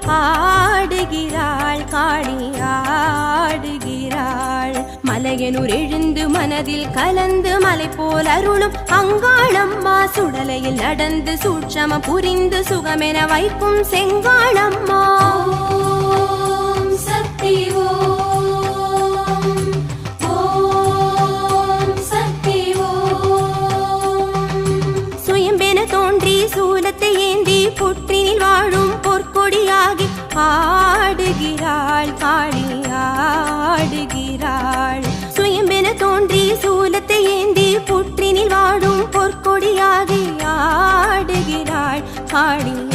ஆடுகிறாள் காளி ஆடுகிறாள். மலையனூர் எழுந்து மனதில் கலந்து மலை போல் அருளும் அங்காளம்மா. சுடலையில் நடந்து சூட்சம புரிந்து சுகமென வைக்கும் செங்காளம்மா. ஓம் சக்தி ஓம் ஓம் சக்தி ஓம். சுயம்பென தோன்றி சூலத்தை ஏந்தி புற்றினில் வாழும் பொற்கொடியாகி ஆடுகிறாள் காளி ஆடுகிறாள். சுயம்பென தோன்றி சூலத்தை ஏந்தி புற்றினில் வாழும் பொற்கொடியாகி ஆடுகிறாள் காளி